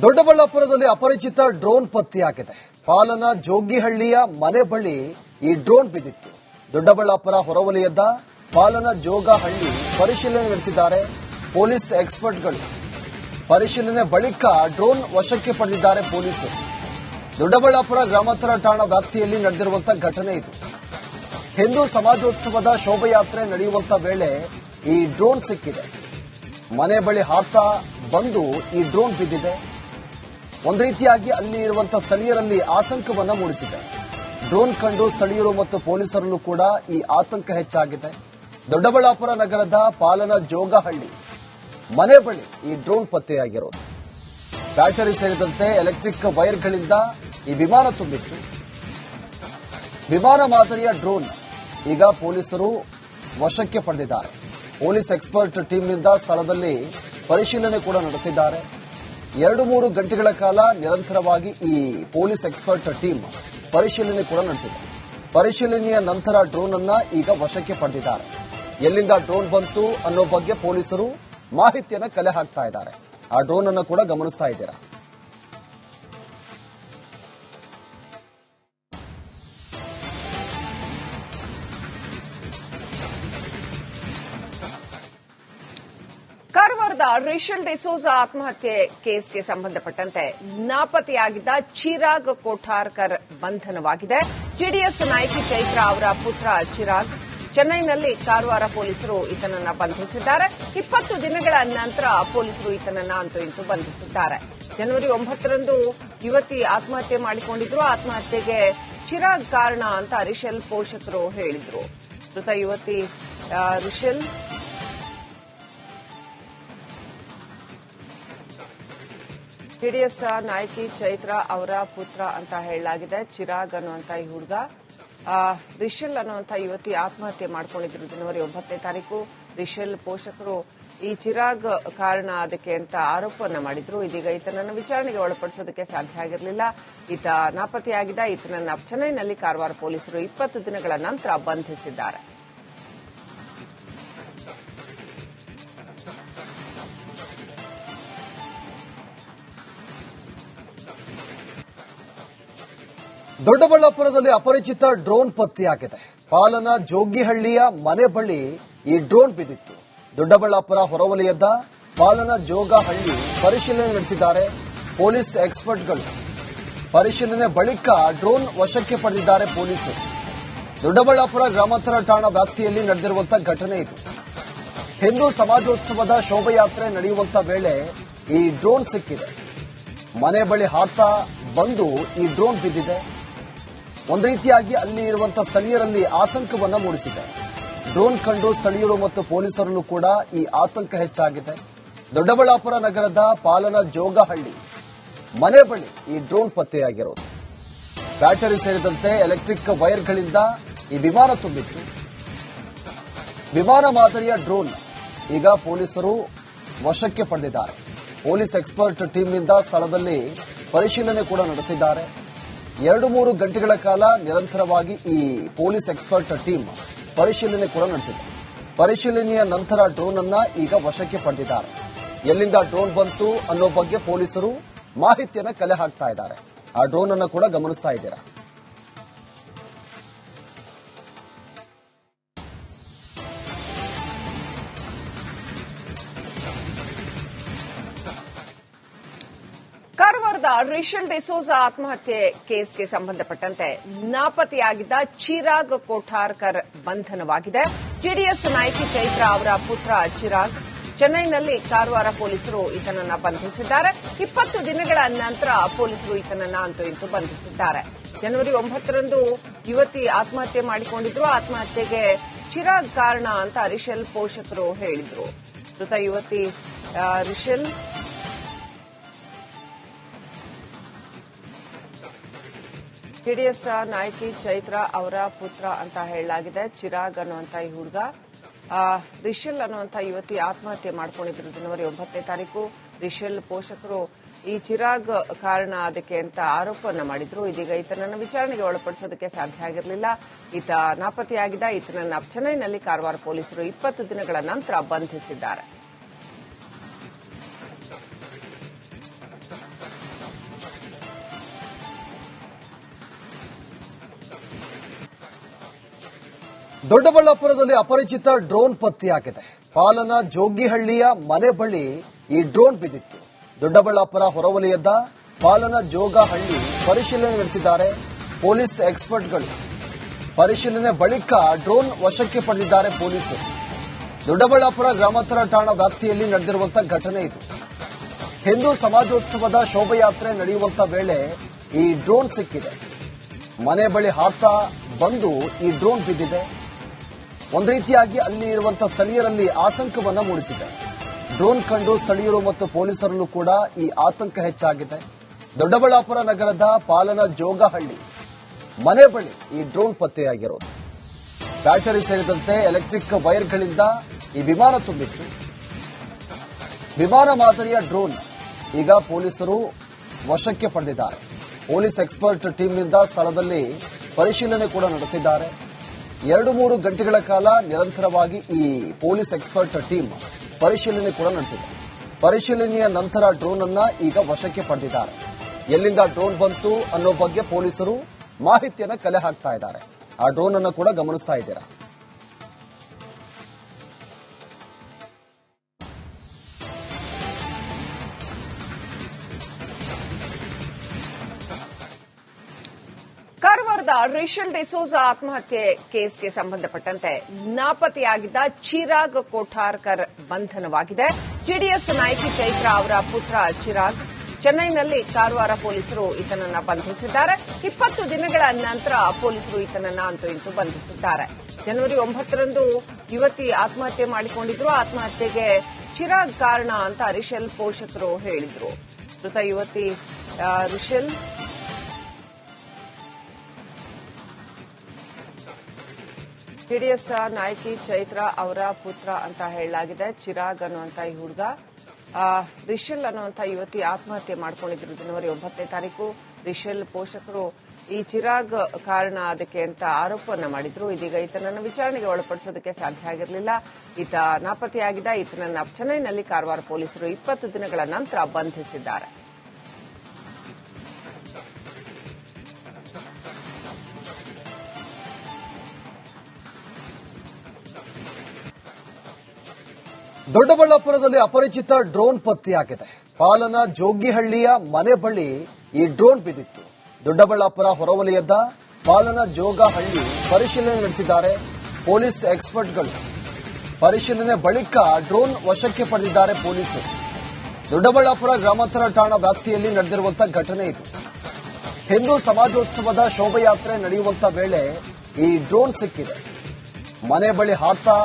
ದೊಡ್ಡಬಳ್ಳಾಪುರದಲ್ಲಿ ಅಪರಿಚಿತ ಡ್ರೋನ್ ಪತ್ತೆಯಾಗಿದೆ. ಪಾಲನ ಜೋಗಿಹಳ್ಳಿಯ ಮನೆ ಬಳಿ ಈ ಡ್ರೋನ್ ಬಿದ್ದಿತ್ತು. ದೊಡ್ಡಬಳ್ಳಾಪುರ ಹೊರವಲಯದ ಪಾಲನ ಜೋಗಹಳ್ಳಿ ಪರಿಶೀಲನೆ ನಡೆಸಿದ್ದಾರೆ ಪೊಲೀಸ್ ಎಕ್ಸ್ಪರ್ಟ್ಗಳು. ಪರಿಶೀಲನೆ ಬಳಿಕ ಡ್ರೋನ್ ವಶಕ್ಕೆ ಪಡೆದಿದ್ದಾರೆ ಪೊಲೀಸರು. ದೊಡ್ಡಬಳ್ಳಾಪುರ ಗ್ರಾಮಾಂತರ ಠಾಣಾ ವ್ಯಾಪ್ತಿಯಲ್ಲಿ ನಡೆದಿರುವಂತಹ ಘಟನೆ ಇದು. ಹಿಂದೂ ಸಮಾಜೋತ್ಸವದ ಶೋಭಾಯಾತ್ರೆ ನಡೆಯುವಂತ ವೇಳೆ ಈ ಡ್ರೋನ್ ಸಿಕ್ಕಿದೆ. ಮನೆ ಬಳಿ ಹಾರ್ತಾ ಬಂದು ಈ ಡ್ರೋನ್ ಬಿದ್ದಿದೆ. ಒಂದು ರೀತಿಯಾಗಿ ಅಲ್ಲಿ ಇರುವಂತಹ ಸ್ಥಳೀಯರಲ್ಲಿ ಆತಂಕವನ್ನ ಮೂಡಿಸಿದೆ. ಡ್ರೋನ್ ಕಂಡು ಸ್ಥಳೀಯರು ಮತ್ತು ಪೊಲೀಸರಲ್ಲೂ ಕೂಡ ಈ ಆತಂಕ ಹೆಚ್ಚಾಗಿದೆ. ದೊಡ್ಡಬಳ್ಳಾಪುರ ನಗರದ ಪಾಲನ ಜೋಗಹಳ್ಳಿ ಮನೆ ಬಳಿ ಈ ಡ್ರೋನ್ ಪತ್ತೆಯಾಗಿರೋದು. ಬ್ಯಾಟರಿ ಸೇರಿದಂತೆ ಎಲೆಕ್ಟ್ರಿಕ್ ವೈರ್ಗಳಿಂದ ಈ ವಿಮಾನ ತುಂಬಿತ್ತು. ವಿಮಾನ ಮಾದರಿಯ ಡ್ರೋನ್ ಈಗ ಪೊಲೀಸರು ವಶಕ್ಕೆ ಪಡೆದಿದ್ದಾರೆ. ಪೊಲೀಸ್ ಎಕ್ಸ್ಪರ್ಟ್ ಟೀಮ್ನಿಂದ ಸ್ಥಳದಲ್ಲಿ ಪರಿಶೀಲನೆ ಕೂಡ ನಡೆಸಿದ್ದಾರೆ. 2-3 ಗಂಟೆಗಳ ಕಾಲ ನಿರಂತರವಾಗಿ ಈ ಪೊಲೀಸ್ ಎಕ್ಸ್ಪರ್ಟ್ ಟೀಮ್ ಪರಿಶೀಲನೆ ಕೂಡ ನಡೆಸಿದೆ. ಪರಿಶೀಲನೆಯ ನಂತರ ಡ್ರೋನ್ ಅನ್ನ ಈಗ ವಶಕ್ಕೆ ಪಡೆದಿದ್ದಾರೆ. ಎಲ್ಲಿಂದ ಡ್ರೋನ್ ಬಂತು ಅನ್ನೋ ಬಗ್ಗೆ ಪೊಲೀಸರು ಮಾಹಿತಿಯನ್ನು ಕಲೆ ಹಾಕ್ತಾ ಇದ್ದಾರೆ. ಆ ಡ್ರೋನ್ ಅನ್ನು ಕೂಡ ಗಮನಿಸ್ತಾ ಇದ್ದೀರಾ. ಕಾರವಾರದ ರಿಷಲ್ ಡಿಸೋಜಾ ಆತ್ಮಹತ್ಯೆ ಕೇಸ್ಗೆ ಸಂಬಂಧಪಟ್ಟಂತೆ ನಾಪತ್ತೆಯಾಗಿದ್ದ ಚಿರಾಗ್ ಕೋಠಾರ್ಕರ್ ಬಂಧನವಾಗಿದೆ. ಜೆಡಿಎಸ್ ನಾಯಕಿ ಚೈತ್ರ ಅವರ ಪುತ್ರ ಚಿರಾಗ್ ಚೆನ್ನೈನಲ್ಲಿ ಕಾರವಾರ ಪೊಲೀಸರು ಈತನನ್ನ ಬಂಧಿಸಿದ್ದಾರೆ. 20 ದಿನಗಳ ನಂತರ ಪೊಲೀಸರು ಈತನನ್ನ ಅಂತೂ ಇಂತೂ ಬಂಧಿಸಿದ್ದಾರೆ. ಜನವರಿ 9ರಂದು ಯುವತಿ ಆತ್ಮಹತ್ಯೆ ಮಾಡಿಕೊಂಡಿದ್ರು. ಆತ್ಮಹತ್ಯೆಗೆ ಚಿರಾಗ್ ಕಾರಣ ಅಂತ ರಿಷಲ್ ಪೋಷಕರು ಹೇಳಿದ್ರು. ಮೃತ ಯುವತಿ ರಿಷಲ್ ಜೆಡಿಎಸ್ ನಾಯಕಿ ಚೈತ್ರ ಅವರ ಪುತ್ರ ಅಂತ ಹೇಳಲಾಗಿದೆ. ಚಿರಾಗ್ ಅನ್ನುವಂತ ಈ ಹುಡುಗ, ರಿಷಲ್ ಅನ್ನುವಂತ ಯುವತಿ ಆತ್ಮಹತ್ಯೆ ಮಾಡ್ಕೊಂಡಿದ್ರು ಜನವರಿ 9ನೇ ತಾರೀಕು. ರಿಷಲ್ ಪೋಷಕರು ಈ ಚಿರಾಗ್ ಕಾರಣ ಅದಕ್ಕೆ ಅಂತ ಆರೋಪವನ್ನ ಮಾಡಿದ್ರು. ಇದೀಗ ಈತನನ್ನು ವಿಚಾರಣೆಗೆ ಒಳಪಡಿಸೋದಕ್ಕೆ ಸಾಧ್ಯ ಆಗಿರಲಿಲ್ಲ. ಈತ ನಾಪತ್ತೆಯಾಗಿದ್ದ. ಈತನನ್ನ ಚೆನ್ನೈನಲ್ಲಿ ಕಾರವಾರ ಪೊಲೀಸರು 20 ದಿನಗಳ ನಂತರ ಬಂಧಿಸಿದ್ದಾರೆ. ದೊಡ್ಡಬಳ್ಳಾಪುರದಲ್ಲಿ ಅಪರಿಚಿತ ಡ್ರೋನ್ ಪತ್ತೆಯಾಗಿದೆ. ಪಾಲನ ಜೋಗಿಹಳ್ಳಿಯ ಮನೆ ಬಳಿ ಈ ಡ್ರೋನ್ ಬಿದ್ದಿತ್ತು. ದೊಡ್ಡಬಳ್ಳಾಪುರ ಹೊರವಲಯದ ಪಾಲನ ಜೋಗಹಳ್ಳಿ ಪರಿಶೀಲನೆ ನಡೆಸಿದ್ದಾರೆ ಪೊಲೀಸ್ ಎಕ್ಸ್ಪರ್ಟ್ಗಳು. ಪರಿಶೀಲನೆ ಬಳಿಕ ಡ್ರೋನ್ ವಶಕ್ಕೆ ಪಡೆದಿದ್ದಾರೆ ಪೊಲೀಸರು. ದೊಡ್ಡಬಳ್ಳಾಪುರ ಗ್ರಾಮಾಂತರ ಠಾಣಾ ವ್ಯಾಪ್ತಿಯಲ್ಲಿ ನಡೆದಿರುವಂತಹ ಘಟನೆ ಇದು. ಹಿಂದೂ ಸಮಾಜೋತ್ಸವದ ಶೋಭಾಯಾತ್ರೆ ನಡೆಯುವಂತ ವೇಳೆ ಈ ಡ್ರೋನ್ ಸಿಕ್ಕಿದೆ. ಮನೆ ಬಳಿ ಹಾರ್ತಾ ಬಂದು ಈ ಡ್ರೋನ್ ಬಿದ್ದಿದೆ. ಒಂದು ರೀತಿಯಾಗಿ ಅಲ್ಲಿ ಇರುವಂತಹ ಸ್ಥಳೀಯರಲ್ಲಿ ಆತಂಕವನ್ನ ಮೂಡಿಸಿದೆ. ಡ್ರೋನ್ ಕಂಡು ಸ್ಥಳೀಯರು ಮತ್ತು ಪೊಲೀಸರಲ್ಲೂ ಕೂಡ ಈ ಆತಂಕ ಹೆಚ್ಚಾಗಿದೆ. ದೊಡ್ಡಬಳ್ಳಾಪುರ ನಗರದ ಪಾಲನ ಜೋಗಹಳ್ಳಿ ಮನೆ ಬಳಿ ಈ ಡ್ರೋನ್ ಪತ್ತೆಯಾಗಿರೋದು. ಬ್ಯಾಟರಿ ಸೇರಿದಂತೆ ಎಲೆಕ್ಟ್ರಿಕ್ ವೈರ್ಗಳಿಂದ ಈ ವಿಮಾನ ತುಂಬಿತ್ತು. ವಿಮಾನ ಮಾದರಿಯ ಡ್ರೋನ್ ಈಗ ಪೊಲೀಸರು ವಶಕ್ಕೆ ಪಡೆದಿದ್ದಾರೆ. ಪೊಲೀಸ್ ಎಕ್ಸ್ಪರ್ಟ್ ಟೀಮ್ನಿಂದ ಸ್ಥಳದಲ್ಲಿ ಪರಿಶೀಲನೆ ಕೂಡ ನಡೆಸಿದ್ದಾರೆ. 2-3 ಗಂಟೆಗಳ ಕಾಲ ನಿರಂತರವಾಗಿ ಈ ಪೊಲೀಸ್ ಎಕ್ಸ್ಪರ್ಟ್ ಟೀಮ್ ಪರಿಶೀಲನೆ ಕೂಡ ನಡೆಸಿದೆ. ಪರಿಶೀಲನೆಯ ನಂತರ ಡ್ರೋನ್ ಅನ್ನ ಈಗ ವಶಕ್ಕೆ ಪಡೆದಿದ್ದಾರೆ. ಎಲ್ಲಿಂದ ಡ್ರೋನ್ ಬಂತು ಅನ್ನೋ ಬಗ್ಗೆ ಪೊಲೀಸರು ಮಾಹಿತಿಯನ್ನು ಕಲೆ ಹಾಕ್ತಾ ಇದ್ದಾರೆ. ಆ ಡ್ರೋನ್ ಅನ್ನು ಕೂಡ ಗಮನಿಸ್ತಾ ಇದ್ದೀರಾ. ಕಾರವಾರದ ರಿಷಲ್ ಡಿಸೋಜಾ ಆತ್ಮಹತ್ಯೆ ಕೇಸ್ಗೆ ಸಂಬಂಧಪಟ್ಟಂತೆ ನಾಪತ್ತೆಯಾಗಿದ್ದ ಚಿರಾಗ್ ಕೋಠಾರ್ಕರ್ ಬಂಧನವಾಗಿದೆ. ಜೆಡಿಎಸ್ ನಾಯಕಿ ಚೈತ್ರ ಅವರ ಪುತ್ರ ಚಿರಾಗ್ ಚೆನ್ನೈನಲ್ಲಿ ಕಾರವಾರ ಪೊಲೀಸರು ಈತನನ್ನ ಬಂಧಿಸಿದ್ದಾರೆ. 20 ದಿನಗಳ ನಂತರ ಪೊಲೀಸರು ಈತನನ್ನ ಅಂತೂ ಇಂತೂ ಬಂಧಿಸಿದ್ದಾರೆ. ಜನವರಿ 9ರಂದು ಯುವತಿ ಆತ್ಮಹತ್ಯೆ ಮಾಡಿಕೊಂಡಿದ್ರು. ಆತ್ಮಹತ್ಯೆಗೆ ಚಿರಾಗ್ ಕಾರಣ ಅಂತ ರಿಷಲ್ ಪೋಷಕರು ಹೇಳಿದ್ರು. ಮೃತ ಯುವತಿ ರಿಷಲ್ ಜೆಡಿಎಸ್ ನಾಯಕಿ ಚೈತ್ರ ಅವರ ಪುತ್ರ ಅಂತ ಹೇಳಲಾಗಿದೆ. ಚಿರಾಗ್ ಅನ್ನುವಂತ ಈ ಹುಡುಗ, ರಿಷಲ್ ಅನ್ನುವಂತ ಯುವತಿ ಆತ್ಮಹತ್ಯೆ ಮಾಡ್ಕೊಂಡಿದ್ರು ಜನವರಿ 9ನೇ ತಾರೀಕು. ರಿಷಲ್ ಪೋಷಕರು ಈ ಚಿರಾಗ್ ಕಾರಣ ಅದಕ್ಕೆ ಅಂತ ಆರೋಪವನ್ನ ಮಾಡಿದ್ರು. ಇದೀಗ ಈತನನ್ನು ವಿಚಾರಣೆಗೆ ಒಳಪಡಿಸೋದಕ್ಕೆ ಸಾಧ್ಯ ಆಗಿರಲಿಲ್ಲ. ಈತ ನಾಪತ್ತೆಯಾಗಿದ್ದ. ಈತನನ್ನ ಚೆನ್ನೈನಲ್ಲಿ ಕಾರವಾರ ಪೊಲೀಸರು 20 ದಿನಗಳ ನಂತರ ಬಂಧಿಸಿದ್ದಾರೆ. ದೊಡ್ಡಬಳ್ಳಾಪುರದಲ್ಲಿ ಅಪರಿಚಿತ ಡ್ರೋನ್ ಪತ್ತೆಯಾಗಿದೆ. ಪಾಲನ ಜೋಗಿಹಳ್ಳಿಯ ಮನೆ ಬಳಿ ಈ ಡ್ರೋನ್ ಬಿದ್ದಿತ್ತು. ದೊಡ್ಡಬಳ್ಳಾಪುರ ಹೊರವಲಯದ ಪಾಲನ ಜೋಗಹಳ್ಳಿ ಪರಿಶೀಲನೆ ನಡೆಸಿದ್ದಾರೆ ಪೊಲೀಸ್ ಎಕ್ಸ್ಪರ್ಟ್ಗಳು. ಪರಿಶೀಲನೆ ಬಳಿಕ ಡ್ರೋನ್ ವಶಕ್ಕೆ ಪಡೆದಿದ್ದಾರೆ ಪೊಲೀಸರು. ದೊಡ್ಡಬಳ್ಳಾಪುರ ಗ್ರಾಮಾಂತರ ಠಾಣಾ ವ್ಯಾಪ್ತಿಯಲ್ಲಿ ನಡೆದಿರುವಂತಹ ಘಟನೆ ಇದು. ಹಿಂದೂ ಸಮಾಜೋತ್ಸವದ ಶೋಭಾಯಾತ್ರೆ ನಡೆಯುವಂತ ವೇಳೆ ಈ ಡ್ರೋನ್ ಸಿಕ್ಕಿದೆ. ಮನೆ ಬಳಿ ಹಾರ್ತಾ ಬಂದು ಈ ಡ್ರೋನ್ ಬಿದ್ದಿದೆ. ಒಂದು ರೀತಿಯಾಗಿ ಅಲ್ಲಿ ಇರುವಂತಹ ಸ್ಥಳೀಯರಲ್ಲಿ ಆತಂಕವನ್ನ ಮೂಡಿಸಿದೆ. ಡ್ರೋನ್ ಕಂಡು ಸ್ಥಳೀಯರು ಮತ್ತು ಪೊಲೀಸರಲ್ಲೂ ಕೂಡ ಈ ಆತಂಕ ಹೆಚ್ಚಾಗಿದೆ. ದೊಡ್ಡಬಳ್ಳಾಪುರ ನಗರದ ಪಾಲನ ಜೋಗಹಳ್ಳಿ ಮನೆ ಬಳಿ ಈ ಡ್ರೋನ್ ಪತ್ತೆಯಾಗಿರೋದು. ಬ್ಯಾಟರಿ ಸೇರಿದಂತೆ ಎಲೆಕ್ಟ್ರಿಕ್ ವೈರ್ಗಳಿಂದ ಈ ವಿಮಾನ ತುಂಬಿತ್ತು. ವಿಮಾನ ಮಾದರಿಯ ಡ್ರೋನ್ ಈಗ ಪೊಲೀಸರು ವಶಕ್ಕೆ ಪಡೆದಿದ್ದಾರೆ. ಪೊಲೀಸ್ ಎಕ್ಸ್ಪರ್ಟ್ ಟೀಮ್ನಿಂದ ಸ್ಥಳದಲ್ಲಿ ಪರಿಶೀಲನೆ ಕೂಡ ನಡೆಸಿದ್ದಾರೆ. 2-3 ಗಂಟೆಗಳ ಕಾಲ ನಿರಂತರವಾಗಿ ಈ ಪೊಲೀಸ್ ಎಕ್ಸ್ಪರ್ಟ್ ಟೀಮ್ ಪರಿಶೀಲನೆ ಕೂಡ ನಡೆಸಿದೆ. ಪರಿಶೀಲನೆಯ ನಂತರ ಡ್ರೋನ್ ಅನ್ನ ಈಗ ವಶಕ್ಕೆ ಪಡೆದಿದ್ದಾರೆ. ಎಲ್ಲಿಂದ ಡ್ರೋನ್ ಬಂತು ಅನ್ನೋ ಬಗ್ಗೆ ಪೊಲೀಸರು ಮಾಹಿತಿಯನ್ನು ಕಲೆ ಹಾಕ್ತಾ ಇದ್ದಾರೆ. ಆ ಡ್ರೋನ್ ಅನ್ನು ಕೂಡ ಗಮನಿಸ್ತಾ ಇದ್ದೀರಾ. ಕಾರವಾರದ ರಿಷಲ್ ಡಿಸೋಜ ಆತ್ಮಹತ್ಯೆ ಕೇಸ್ಗೆ ಸಂಬಂಧಪಟ್ಟಂತೆ ನಾಪತ್ತೆಯಾಗಿದ್ದ ಚಿರಾಗ್ ಕೋಠಾರ್ಕರ್ ಬಂಧನವಾಗಿದೆ. ಜೆಡಿಎಸ್ ನಾಯಕಿ ಚೈತ್ರ ಅವರ ಪುತ್ರ ಚಿರಾಗ್. ಚೆನ್ನೈನಲ್ಲಿ ಕಾರವಾರ ಪೊಲೀಸರು ಈತನನ್ನ ಬಂಧಿಸಿದ್ದಾರೆ. 20 ದಿನಗಳ ನಂತರ ಪೊಲೀಸರು ಈತನನ್ನ ಅಂತೂ ಇಂತೂ ಬಂಧಿಸಿದ್ದಾರೆ. ಜನವರಿ 9ರಂದು ಯುವತಿ ಆತ್ಮಹತ್ಯೆ ಮಾಡಿಕೊಂಡಿದ್ರು. ಆತ್ಮಹತ್ಯೆಗೆ ಚಿರಾಗ್ ಕಾರಣ ಅಂತ ರಿಷಲ್ ಪೋಷಕರು ಹೇಳಿದ್ರು. ಮೃತ ಯುವತಿ ರಿಷಲ್ ಜೆಡಿಎಸ್ ನಾಯಕಿ ಚೈತ್ರ ಅವರ ಪುತ್ರ ಅಂತ ಹೇಳಲಾಗಿದೆ. ಚಿರಾಗ್ ಅನ್ನುವಂತ ಈ ಹುಡುಗ, ರಿಷಲ್ ಅನ್ನುವಂತ ಯುವತಿ ಆತ್ಮಹತ್ಯೆ ಮಾಡಿಕೊಂಡಿದ್ರು ಜನವರಿ 9ನೇ ತಾರೀಕು. ರಿಷಲ್ ಪೋಷಕರು ಈ ಚಿರಾಗ್ ಕಾರಣ ಅದಕ್ಕೆ ಅಂತ ಆರೋಪವನ್ನ ಮಾಡಿದ್ರು. ಇದೀಗ ಈತನನ್ನು ವಿಚಾರಣೆಗೆ ಒಳಪಡಿಸೋದಕ್ಕೆ ಸಾಧ್ಯ ಆಗಿರಲಿಲ್ಲ. ಈತ ನಾಪತ್ತೆಯಾಗಿದ್ದ. ಈತನನ್ನ ಚೆನ್ನೈನಲ್ಲಿ ಕಾರವಾರ ಪೊಲೀಸರು 20 ದಿನಗಳ ನಂತರ ಬಂಧಿಸಿದ್ದಾರೆ. ದೊಡ್ಡಬಳ್ಳಾಪುರದಲ್ಲಿ ಅಪರಿಚಿತ ಡ್ರೋನ್ ಪತ್ತೆಯಾಗಿದೆ. ಪಾಲನ ಜೋಗಿಹಳ್ಳಿಯ ಮನೆ ಬಳಿ ಈ ಡ್ರೋನ್ ಬಿದ್ದಿತ್ತು. ದೊಡ್ಡಬಳ್ಳಾಪುರ ಹೊರವಲಯದ ಪಾಲನ ಜೋಗಹಳ್ಳಿ ಪರಿಶೀಲನೆ ನಡೆಸಿದ್ದಾರೆ ಪೊಲೀಸ್ ಎಕ್ಸ್ಪರ್ಟ್ಗಳು. ಪರಿಶೀಲನೆ ಬಳಿಕ ಡ್ರೋನ್ ವಶಕ್ಕೆ ಪಡೆದಿದ್ದಾರೆ ಪೊಲೀಸರು. ದೊಡ್ಡಬಳ್ಳಾಪುರ ಗ್ರಾಮಾಂತರ ಠಾಣಾ ವ್ಯಾಪ್ತಿಯಲ್ಲಿ ನಡೆದಿರುವಂತಹ ಘಟನೆ ಇದು. ಹಿಂದೂ ಸಮಾಜೋತ್ಸವದ ಶೋಭಾಯಾತ್ರೆ ನಡೆಯುವಂತ ವೇಳೆ ಈ ಡ್ರೋನ್ ಸಿಕ್ಕಿದೆ. ಮನೆ ಬಳಿ ಹಾರ್ತಾ